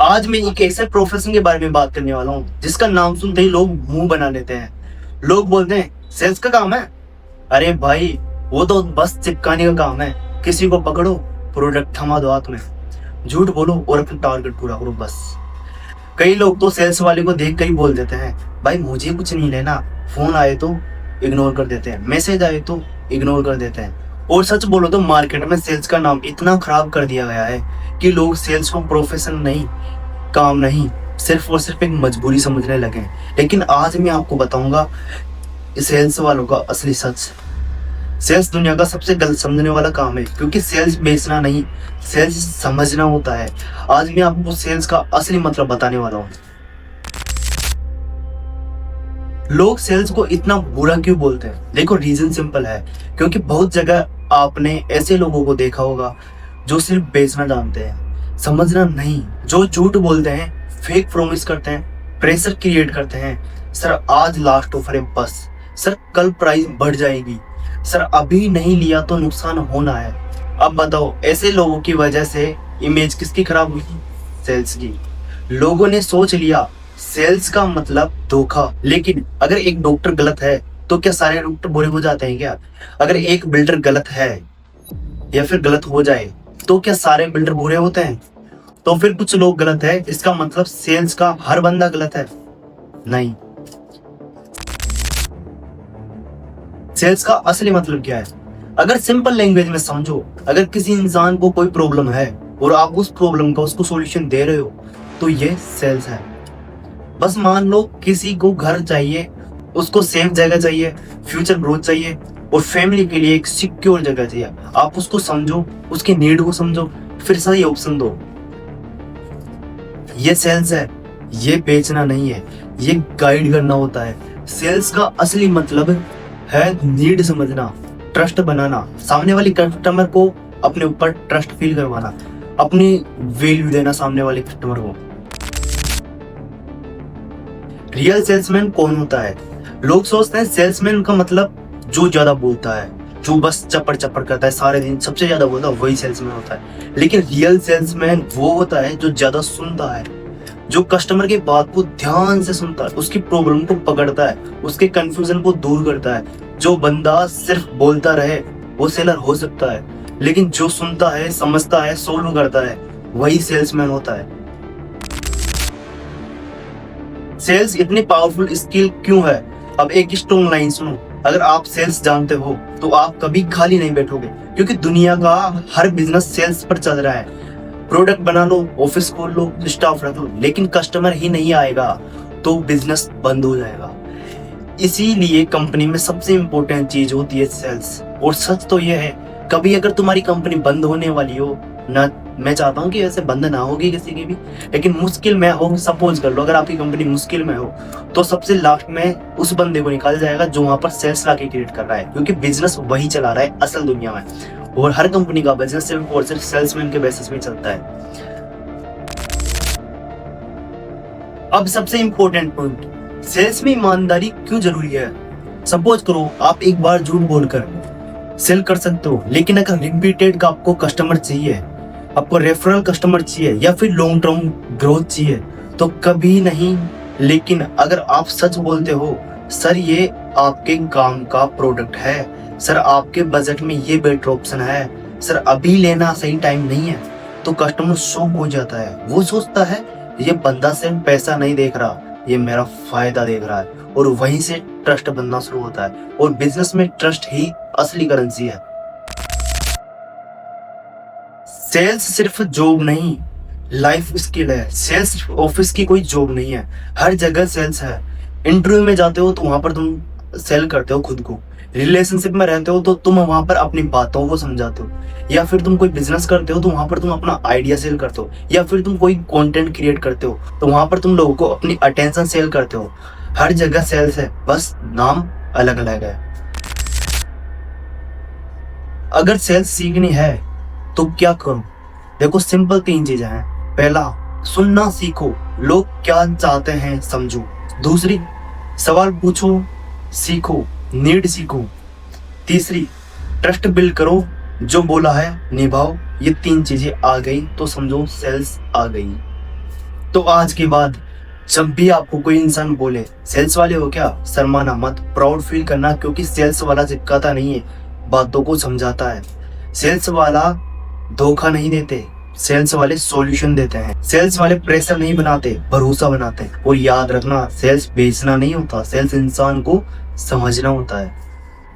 आज मैं एक ऐसे प्रोफेशन के बारे में बात करने वाला हूँ जिसका नाम सुनते ही लोग मुंह बना लेते हैं। लोग बोलते हैं सेल्स का काम है। अरे भाई, वो तो बस चिपकाने का काम है। किसी को पकड़ो, प्रोडक्ट थमा दो हाथ में, झूठ बोलो और अपना टारगेट पूरा करो बस। कई लोग तो सेल्स वाले को देख कर ही बोल देते हैं भाई मुझे कुछ नहीं लेना। फोन आए तो इग्नोर कर देते हैं, मैसेज आए तो इग्नोर कर देते हैं। और सच बोलो तो मार्केट में सेल्स का नाम इतना खराब कर दिया गया है कि लोग सेल्स को प्रोफेशन नहीं, काम नहीं, सिर्फ और सिर्फ एक मजबूरी समझने लगे हैं। लेकिन आज मैं आपको बताऊंगा सेल्स वालों का असली सच। सेल्स दुनिया का सबसे गलत समझने वाला काम है, क्योंकि सेल्स बेचना नहीं, सेल्स समझना होता है। आज मैं आपको सेल्स का असली मतलब बताने वाला हूँ। लोग सेल्स को इतना बुरा क्यों बोलते हैं? देखो, रीजन सिंपल है, क्योंकि बहुत जगह आपने ऐसे लोगों को देखा होगा जो सिर्फ बेचना जानते हैं, समझना नहीं। जो झूठ बोलते हैं, फेक प्रॉमिस करते हैं, प्रेशर क्रिएट करते हैं। सर आज लास्ट ऑफर है बस, सर कल प्राइस बढ़ जाएगी, सर अभी नहीं लिया तो नुकसान होना है। अब बताओ, ऐसे लोगों की वजह से इमेज किसकी खराब हुई? सेल्स की। लोगों ने सोच लिया सेल्स का मतलब धोखा। लेकिन अगर एक डॉक्टर गलत है तो क्या सारे डॉक्टर बुरे हो जाते हैं क्या? अगर एक बिल्डर गलत है या फिर गलत हो जाए तो क्या सारे बिल्डर बुरे होते हैं? तो फिर कुछ लोग गलत है इसका मतलब सेल्स का हर बंदा गलत है? नहीं। सेल्स का असली मतलब क्या है? अगर सिंपल लैंग्वेज में समझो, अगर किसी इंसान को कोई प्रॉब्लम है और आप उस प्रॉब्लम का उसको सॉल्यूशन दे रहे हो तो ये सेल्स है। बस मान लो किसी को घर चाहिए, उसको सेफ जगह चाहिए, फ्यूचर ग्रोथ चाहिए और फैमिली के लिए एक सिक्योर जगह चाहिए। आप उसको समझो, उसके नीड को समझो, फिर सही ऑप्शन दो। ये सेल्स है, ये बेचना नहीं है, ये गाइड करना होता है। सेल्स का असली मतलब है नीड समझना, ट्रस्ट बनाना, सामने वाली कस्टमर को अपने ऊपर ट्रस्ट फील करवाना, अपनी वैल्यू देना सामने वाले कस्टमर को। रियल सेल्समैन कौन होता है? लोग सोचते हैं सेल्समैन का मतलब जो ज्यादा बोलता है, जो बस चप्पड़ चप्पड़ करता है सारे दिन, सबसे ज्यादा बोलता है, वही सेल्समैन होता है। लेकिन रियल सेल्समैन वो होता है जो ज्यादा सुनता है, जो कस्टमर की बात को ध्यान से सुनता है, उसकी प्रॉब्लम को पकड़ता है, उसके कंफ्यूजन को दूर करता है। जो बंदा सिर्फ बोलता रहे वो सेलर हो सकता है, लेकिन जो सुनता है, समझता है, सोल्व करता है, वही सेल्समैन होता है। सेल्स इतनी पावरफुल स्किल क्यों है? अब एक स्ट्रॉन्ग लाइन सुनो, अगर आप सेल्स जानते हो तो आप कभी खाली नहीं बैठोगे, क्योंकि दुनिया का हर बिजनेस सेल्स पर चल रहा है। प्रोडक्ट बना लो, ऑफिस खोल लो, स्टाफ रख लो, लेकिन कस्टमर ही नहीं आएगा तो बिजनेस बंद हो जाएगा। इसीलिए कंपनी में सबसे इंपॉर्टेंट चीज होती है सेल्स। और सच तो यह है, कभी अगर तुम्हारी कंपनी बंद होने वाली हो ना, मैं चाहता हूँ कि वैसे बंद ना होगी किसी की भी, लेकिन मुश्किल में हो, सपोज कर लो अगर आपकी कंपनी मुश्किल में हो, तो सबसे लास्ट में उस बंदे को निकाल जाएगा जो वहां पर सेल्स लाके क्रिएट कर रहा है, क्योंकि बिजनेस वही चला रहा है असल दुनिया में। और हर कंपनी का बिजनेस सिर्फ और सिर्फ सेल्समैन के बेसिस में चलता है। अब सबसे इंपॉर्टेंट पॉइंट, सेल्स में ईमानदारी क्यों जरूरी है? सपोज करो आप एक बार झूठ बोलकर सेल कर सकते हो, लेकिन अगर रिपीटेड का आपको कस्टमर चाहिए, आपको रेफरल कस्टमर चाहिए या फिर लॉन्ग टर्म ग्रोथ चाहिए तो कभी नहीं। लेकिन अगर आप सच बोलते हो, सर ये आपके काम का प्रोडक्ट है, सर आपके बजट में ये बेटर ऑप्शन है, सर अभी लेना सही टाइम नहीं है, तो कस्टमर शॉक हो जाता है। वो सोचता है ये बंदा सिर्फ पैसा नहीं देख रहा, ये मेरा फायदा देख रहा है, और वहीं से ट्रस्ट बनना शुरू होता है। और बिजनेस में ट्रस्ट ही असली करेंसी है। सेल्स सिर्फ जॉब नहीं, लाइफ स्किल है। सेल्स सिर्फ ऑफिस की कोई जॉब नहीं है, हर जगह सेल्स है। इंटरव्यू में जाते हो तो वहां पर तुम सेल करते हो खुद को, रिलेशनशिप में रहते हो तो तुम वहां पर अपनी बातों को समझाते हो, या फिर तुम कोई बिजनेस करते हो तो वहां पर तुम अपना आइडिया सेल करते हो, या फिर तुम कोई कंटेंट क्रिएट करते हो तो वहां पर तुम लोगों को अपनी अटेंशन सेल करते हो। हर जगह सेल्स है, बस नाम अलग अलग है। अगर सेल्स सीखनी है तो क्या करो? देखो, सिंपल 3 चीजें हैं। पहला, सुनना सीखो, लोग क्या चाहते हैं समझो। दूसरी, सवाल पूछो, सीखो, नीड सीखो। तीसरी, ट्रस्ट बिल्ड करो, जो बोला है निभाओ। ये 3 चीजें आ गई तो समझो सेल्स आ गई। तो आज के बाद जब भी आपको कोई इंसान बोले सेल्स वाले हो क्या, शर्माना मत, प्राउड फील करना, क्योंकि सेल्स वाला चिपकाता नहीं है, बातों को समझाता है। सेल्स वाला धोखा नहीं देते, सेल्स वाले सॉल्यूशन देते हैं। सेल्स वाले प्रेशर नहीं बनाते, भरोसा बनाते हैं। और याद रखना, सेल्स बेचना नहीं होता, सेल्स इंसान को समझना होता है।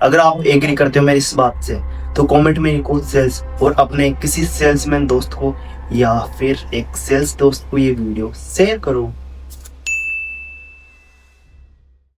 अगर आप एग्री करते हो मेरी इस बात से तो कमेंट में लिखो सेल्स, और अपने किसी सेल्समैन दोस्त को या फिर एक सेल्स दोस्त को ये वीडियो शेयर करो।